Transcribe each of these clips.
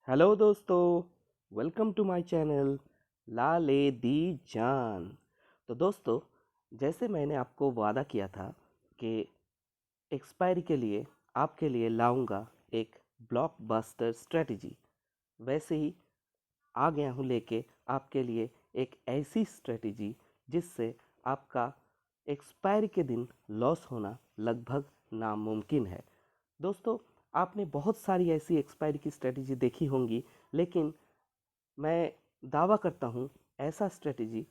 Hello दोस्तों, welcome to my channel लाले दी जान। तो दोस्तों, जैसे मैंने आपको वादा किया था कि एक्सपायरी के लिए आपके लिए लाऊंगा एक ब्लॉकबस्टर स्ट्रेटजी, वैसे ही आ गया हूँ लेके आपके लिए एक ऐसी स्ट्रेटजी जिससे आपका एक्सपायरी के दिन लॉस होना लगभग नामुमकिन है। दोस्तों, आपने बहुत सारी ऐसी एक्सपायरी की स्ट्रेटजी देखी होंगी, लेकिन मैं दावा करता हूँ ऐसा स्ट्रेटजी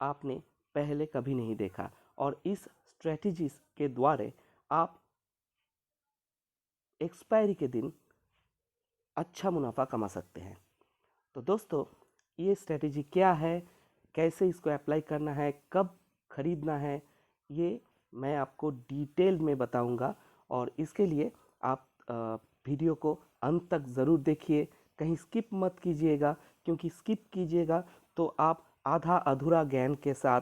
आपने पहले कभी नहीं देखा और इस स्ट्रेटजी के द्वारा आप एक्सपायरी के दिन अच्छा मुनाफा कमा सकते हैं। तो दोस्तों, ये स्ट्रेटजी क्या है, कैसे इसको अप्लाई करना है, कब खरीदना है, ये मैं आपको डिटेल में बताऊंगा। और इसके लिए आप वीडियो को अंत तक ज़रूर देखिए, कहीं स्किप मत कीजिएगा, क्योंकि स्किप कीजिएगा तो आप आधा अधूरा ज्ञान के साथ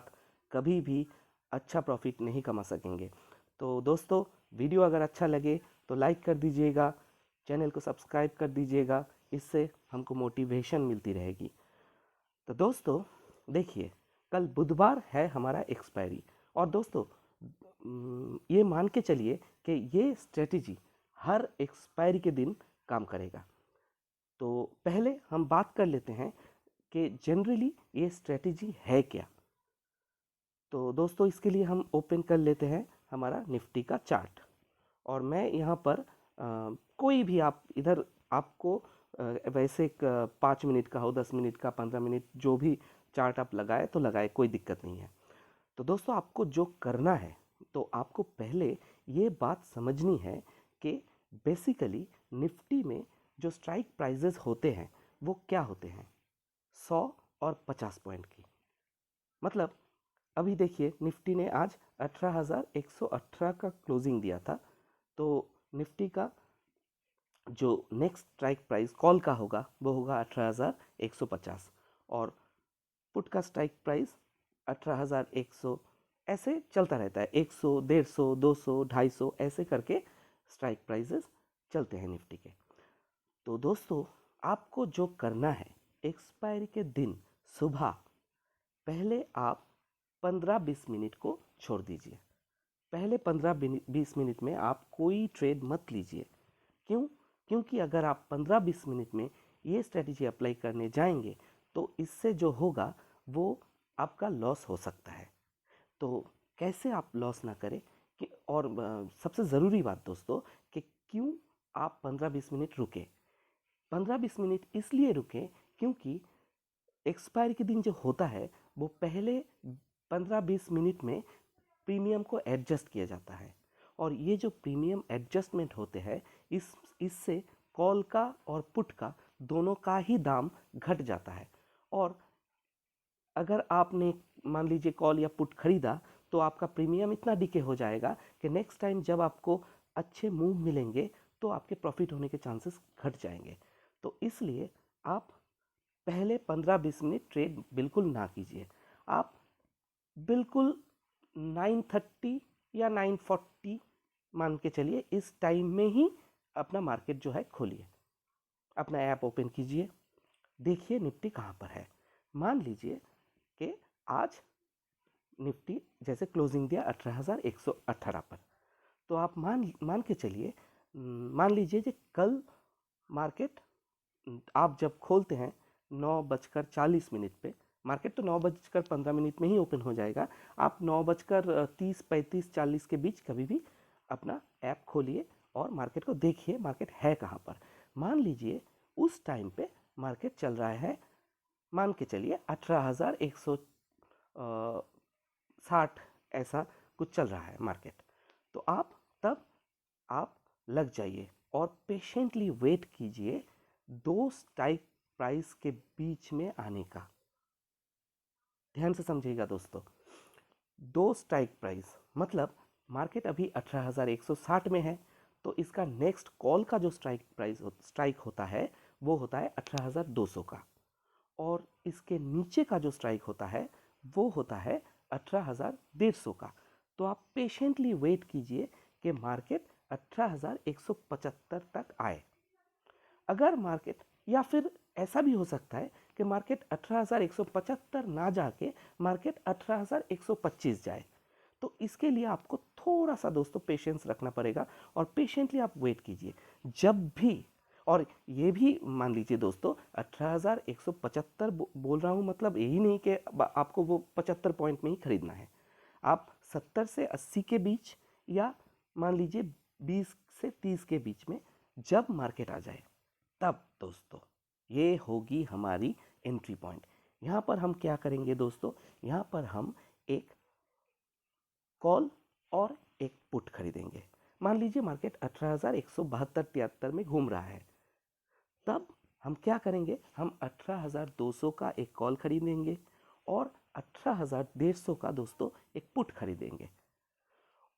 कभी भी अच्छा प्रॉफिट नहीं कमा सकेंगे। तो दोस्तों, वीडियो अगर अच्छा लगे तो लाइक कर दीजिएगा, चैनल को सब्सक्राइब कर दीजिएगा, इससे हमको मोटिवेशन मिलती रहेगी। तो दोस्तों, देखिए, कल बुधवार है हमारा एक्सपायरी। और दोस्तों, ये मान के चलिए कि ये स्ट्रेटजी हर एक्सपायरी के दिन काम करेगा। तो पहले हम बात कर लेते हैं कि जनरली ये स्ट्रेटजी है क्या। तो दोस्तों, इसके लिए हम ओपन कर लेते हैं हमारा निफ्टी का चार्ट। और मैं यहाँ पर कोई भी आप इधर आपको वैसे 5 मिनट का हो, 10 मिनट का, 15 मिनट, जो भी चार्ट आप लगाए तो लगाए, कोई दिक्कत नहीं है। तो दोस्तों, आपको जो करना है, तो आपको पहले ये बात समझनी है कि बेसिकली निफ्टी में जो स्ट्राइक प्राइजेस होते हैं वो क्या होते हैं। 100 और 50 पॉइंट की, मतलब अभी देखिए निफ्टी ने आज 18,118 का क्लोजिंग दिया था। तो निफ्टी का जो नेक्स्ट स्ट्राइक प्राइस कॉल का होगा वो होगा 18,150, और पुट का स्ट्राइक प्राइस 18,100। ऐसे चलता रहता है, 100, 150, 200, 250 ऐसे करके स्ट्राइक प्राइजेस चलते हैं निफ्टी के। तो दोस्तों, आपको जो करना है, एक्सपायरी के दिन सुबह पहले आप 15-20 मिनट को छोड़ दीजिए। पहले 15-20 मिनट में आप कोई ट्रेड मत लीजिए। क्यों? क्योंकि अगर आप 15-20 मिनट में ये स्ट्रेटजी अप्लाई करने जाएंगे तो इससे जो होगा वो आपका लॉस हो सकता है। तो कैसे आप लॉस ना करें कि, और सबसे ज़रूरी बात दोस्तों, कि क्यों आप 15-20 मिनट रुके। 15-20 मिनट इसलिए रुके क्योंकि एक्सपायरी के दिन जो होता है वो पहले 15-20 मिनट में प्रीमियम को एडजस्ट किया जाता है। और ये जो प्रीमियम एडजस्टमेंट होते हैं, इससे कॉल का और पुट का दोनों का ही दाम घट जाता है। और अगर आपने मान लीजिए कॉल या पुट खरीदा तो आपका प्रीमियम इतना डिके हो जाएगा कि नेक्स्ट टाइम जब आपको अच्छे मूव मिलेंगे तो आपके प्रॉफिट होने के चांसेस घट जाएंगे। तो इसलिए आप पहले 15-20 मिनट ट्रेड बिल्कुल ना कीजिए। आप बिल्कुल 9:30 या 9:40 मान के चलिए, इस टाइम में ही अपना मार्केट जो है खोलिए, अपना ऐप ओपन कीजिए, देखिए निफ्टी कहाँ पर है। मान लीजिए कि आज निफ्टी जैसे क्लोजिंग दिया 18,118 पर, तो आप मान मान के चलिए, मान लीजिए कि कल मार्केट आप जब खोलते हैं 9:40 पे, मार्केट तो 9:15 में ही ओपन हो जाएगा। आप 9:30, 35, 40 के बीच कभी भी अपना ऐप खोलिए और मार्केट को देखिए, मार्केट है कहाँ पर। मान लीजिए उस टाइम पे मार्केट चल रहा है, मान के चलिए 18,160 ऐसा कुछ चल रहा है मार्केट। तो आप तब आप लग जाइए और पेशेंटली वेट कीजिए दो स्ट्राइक प्राइस के बीच में आने का। ध्यान से समझिएगा दोस्तों, दो स्ट्राइक प्राइस मतलब मार्केट अभी 18,160 में है, तो इसका नेक्स्ट कॉल का जो स्ट्राइक होता है वो होता है 18,200 का, और इसके नीचे का जो स्ट्राइक होता है वो होता है 18,150 का। तो आप पेशेंटली वेट कीजिए कि मार्केट 18,175 तक आए। अगर मार्केट या फिर ऐसा भी हो सकता है कि मार्केट 18,175 ना जाके मार्केट 18,125 जाए। तो इसके लिए आपको थोड़ा सा दोस्तों पेशेंस रखना पड़ेगा और पेशेंटली आप वेट कीजिए। जब भी, और ये भी मान लीजिए दोस्तों 18,175 बोल रहा हूँ, मतलब यही नहीं कि आपको वो 75 पॉइंट में ही खरीदना है। आप 70 से 80 के बीच, या मान लीजिए 20 से 30 के बीच में जब मार्केट आ जाए, तब दोस्तों ये होगी हमारी एंट्री पॉइंट। यहाँ पर हम क्या करेंगे दोस्तों, यहाँ पर हम एक कॉल और एक पुट खरीदेंगे। मान लीजिए मार्केट 18,172-73 में घूम रहा है, तब हम क्या करेंगे, हम 18,200 का एक कॉल खरीदेंगे और 18,150 का दोस्तों एक पुट खरीदेंगे।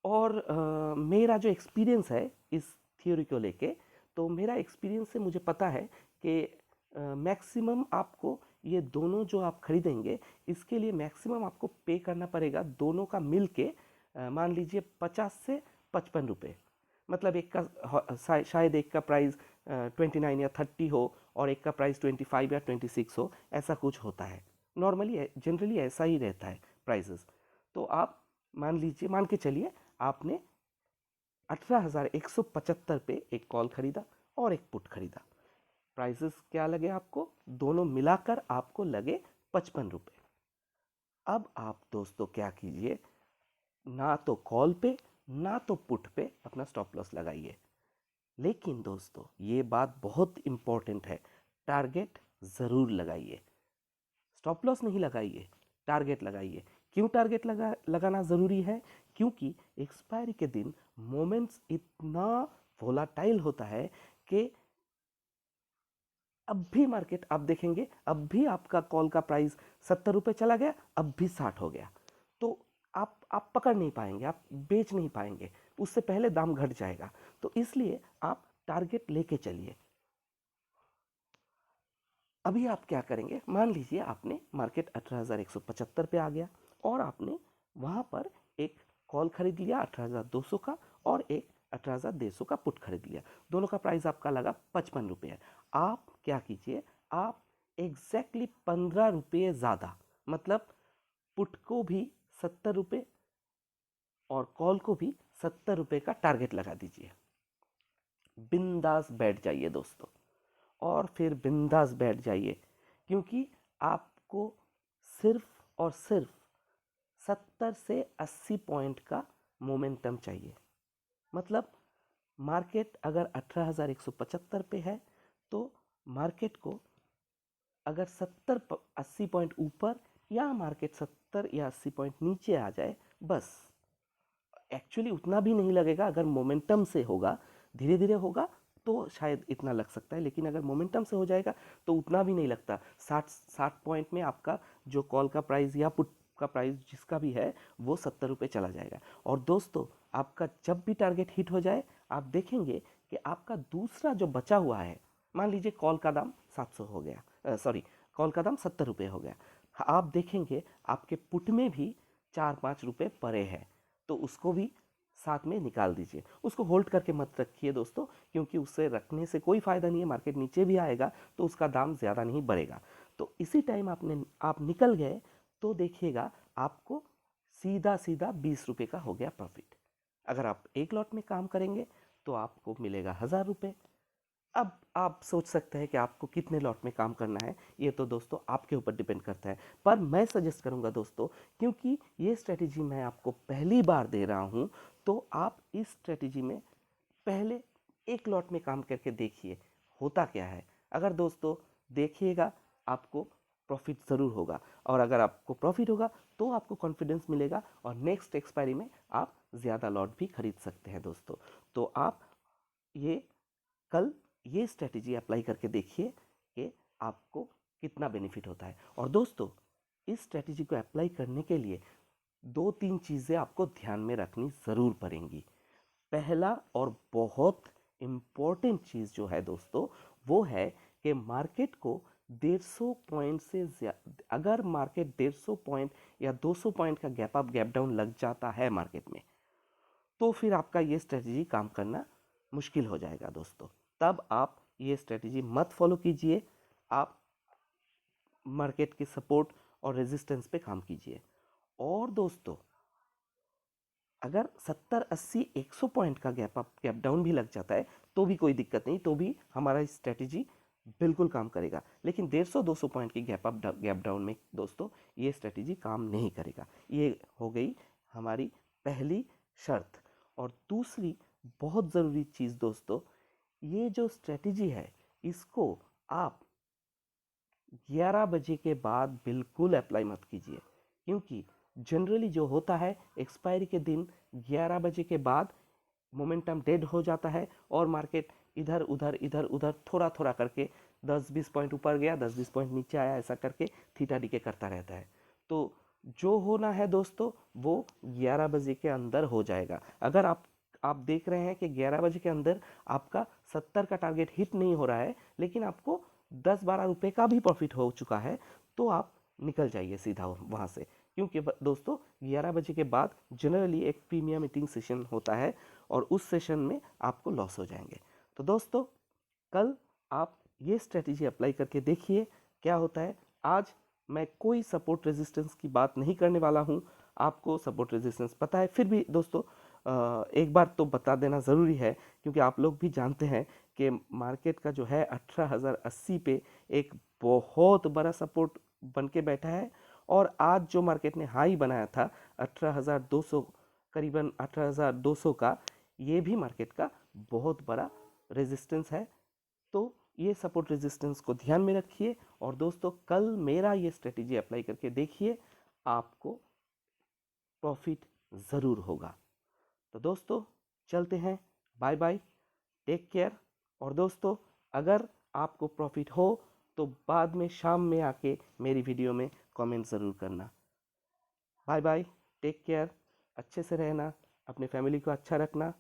और मेरा जो एक्सपीरियंस है इस थ्योरी को लेके, तो मेरा एक्सपीरियंस से मुझे पता है कि मैक्सिमम आपको ये दोनों जो आप खरीदेंगे, इसके लिए मैक्सिमम आपको पे करना पड़ेगा दोनों का मिल के, मान लीजिए 50 से 55 रुपये। मतलब एक का शायद एक का प्राइस 29 या 30 हो और एक का प्राइस 25 या 26 हो, ऐसा कुछ होता है। नॉर्मली जनरली ऐसा ही रहता है प्राइसेस। तो आप मान के चलिए आपने 18,175 पे एक कॉल खरीदा और एक पुट खरीदा। प्राइसेस क्या लगे आपको, दोनों मिलाकर आपको लगे 55 रुपये। अब आप दोस्तों क्या कीजिए, ना तो कॉल पे ना तो पुट पे अपना स्टॉप लॉस लगाइए। लेकिन दोस्तों ये बात बहुत इंपॉर्टेंट है, टारगेट ज़रूर लगाइए। स्टॉप लॉस नहीं लगाइए, टारगेट लगाइए। क्यों टारगेट लगाना ज़रूरी है, क्योंकि एक्सपायरी के दिन मोमेंट्स इतना वोलाटाइल होता है कि अब भी मार्केट आप देखेंगे, अब भी आपका कॉल का प्राइस 70 रुपये चला गया, अब भी 60 हो गया। तो आप पकड़ नहीं पाएंगे, आप बेच नहीं पाएंगे, उससे पहले दाम घट जाएगा। तो इसलिए आप टारगेट लेके चलिए। अभी आप क्या करेंगे, मान लीजिए आपने मार्केट 18,175 पे आ गया और आपने वहाँ पर एक कॉल खरीद लिया 18,200 का और एक 18,150 का पुट खरीद लिया। दोनों का प्राइस आपका लगा 55 रुपये। आप क्या कीजिए, आप एग्जैक्टली 15 रुपये ज़्यादा, मतलब पुट को भी 70 रुपये और कॉल को भी 70 रुपये का टारगेट लगा दीजिए। बिंदास बैठ जाइए दोस्तों, और फिर बिंदास बैठ जाइए, क्योंकि आपको सिर्फ और सिर्फ 70 से 80 पॉइंट का मोमेंटम चाहिए। मतलब मार्केट अगर 18,175 पे है, तो मार्केट को अगर 70-80 पॉइंट ऊपर या मार्केट 70 या 80 पॉइंट नीचे आ जाए, बस एक्चुअली उतना भी नहीं लगेगा। अगर मोमेंटम से होगा, धीरे धीरे होगा, तो शायद इतना लग सकता है, लेकिन अगर मोमेंटम से हो जाएगा तो उतना भी नहीं लगता। 60 पॉइंट में आपका जो कॉल का प्राइस या पुट का प्राइस जिसका भी है, वो 70 रुपये चला जाएगा। और दोस्तों आपका जब भी टारगेट हिट हो जाए, आप देखेंगे कि आपका दूसरा जो बचा हुआ है, मान लीजिए कॉल का दाम 700 हो गया, सॉरी कॉल का दाम 70 रुपये हो गया, आप देखेंगे आपके पुट में भी 4-5 रुपये पड़े हैं, तो उसको भी साथ में निकाल दीजिए। उसको होल्ड करके मत रखिए दोस्तों, क्योंकि उससे रखने से कोई फ़ायदा नहीं है। मार्केट नीचे भी आएगा तो उसका दाम ज़्यादा नहीं बढ़ेगा। तो इसी टाइम आप निकल गए तो देखिएगा आपको सीधा सीधा 20 रुपये का हो गया प्रॉफिट। अगर आप एक लॉट में काम करेंगे तो आपको मिलेगा 1,000 रुपये। अब आप सोच सकते हैं कि आपको कितने लॉट में काम करना है, ये तो दोस्तों आपके ऊपर डिपेंड करता है। पर मैं सजेस्ट करूंगा दोस्तों, क्योंकि ये स्ट्रेटजी मैं आपको पहली बार दे रहा हूं, तो आप इस स्ट्रेटजी में पहले एक लॉट में काम करके देखिए होता क्या है। अगर दोस्तों देखिएगा, आपको प्रॉफिट ज़रूर होगा, और अगर आपको प्रॉफिट होगा तो आपको कॉन्फिडेंस मिलेगा और नेक्स्ट एक्सपायरी में आप ज़्यादा लॉट भी खरीद सकते हैं दोस्तों। तो आप ये कल ये स्ट्रेटजी अप्लाई करके देखिए कि आपको कितना बेनिफिट होता है। और दोस्तों इस स्ट्रेटजी को अप्लाई करने के लिए 2-3 चीज़ें आपको ध्यान में रखनी ज़रूर पड़ेंगी। पहला और बहुत इम्पोर्टेंट चीज़ जो है दोस्तों, वो है कि मार्केट को 150 पॉइंट से अगर मार्केट 150 पॉइंट या 200 पॉइंट का गैप अप गैप डाउन लग जाता है मार्केट में, तो फिर आपका ये स्ट्रेटजी काम करना मुश्किल हो जाएगा दोस्तों। तब आप ये स्ट्रेटेजी मत फॉलो कीजिए। आप मार्केट के सपोर्ट और रेजिस्टेंस पे काम कीजिए। और दोस्तों, अगर 70, 80, 100 पॉइंट का गैप अप गैप डाउन भी लग जाता है तो भी कोई दिक्कत नहीं, तो भी हमारा स्ट्रेटेजी बिल्कुल काम करेगा। लेकिन 150, 200 पॉइंट की गैप डाउन में दोस्तों ये स्ट्रेटेजी काम नहीं करेगा। ये हो गई हमारी पहली शर्त। और दूसरी बहुत ज़रूरी चीज़ दोस्तों, ये जो स्ट्रेटेजी है इसको आप 11 बजे के बाद बिल्कुल अप्लाई मत कीजिए, क्योंकि जनरली जो होता है एक्सपायरी के दिन 11 बजे के बाद मोमेंटम डेड हो जाता है और मार्केट इधर उधर थोड़ा थोड़ा करके 10-20 पॉइंट ऊपर गया, 10-20 पॉइंट नीचे आया, ऐसा करके थीटा डी के करता रहता है। तो जो होना है दोस्तों वो 11 बजे के अंदर हो जाएगा। अगर आप देख रहे हैं कि 11 बजे के अंदर आपका 70 का टारगेट हिट नहीं हो रहा है, लेकिन आपको 10-12 रुपए का भी प्रॉफिट हो चुका है, तो आप निकल जाइए सीधा वहाँ से। क्योंकि दोस्तों 11 बजे के बाद जनरली एक प्रीमियम मीटिंग सेशन होता है और उस सेशन में आपको लॉस हो जाएंगे। तो दोस्तों कल आप ये स्ट्रेटेजी अप्लाई करके देखिए क्या होता है। आज मैं कोई सपोर्ट रेजिस्टेंस की बात नहीं करने वाला हूँ, आपको सपोर्ट रेजिस्टेंस पता है, फिर भी दोस्तों एक बार तो बता देना ज़रूरी है, क्योंकि आप लोग भी जानते हैं कि मार्केट का जो है 18,080 पे एक बहुत बड़ा सपोर्ट बन के बैठा है। और आज जो मार्केट ने हाई बनाया था 18,200, करीबन 18,200 का, ये भी मार्केट का बहुत बड़ा रेजिस्टेंस है। तो ये सपोर्ट रेजिस्टेंस को ध्यान में रखिए और दोस्तों कल मेरा ये स्ट्रेटेजी अप्लाई करके देखिए, आपको प्रॉफिट ज़रूर होगा। तो दोस्तों चलते हैं, बाय बाय, टेक केयर। और दोस्तों अगर आपको प्रॉफिट हो तो बाद में शाम में आके मेरी वीडियो में कमेंट ज़रूर करना। बाय बाय, टेक केयर, अच्छे से रहना, अपने फैमिली को अच्छा रखना।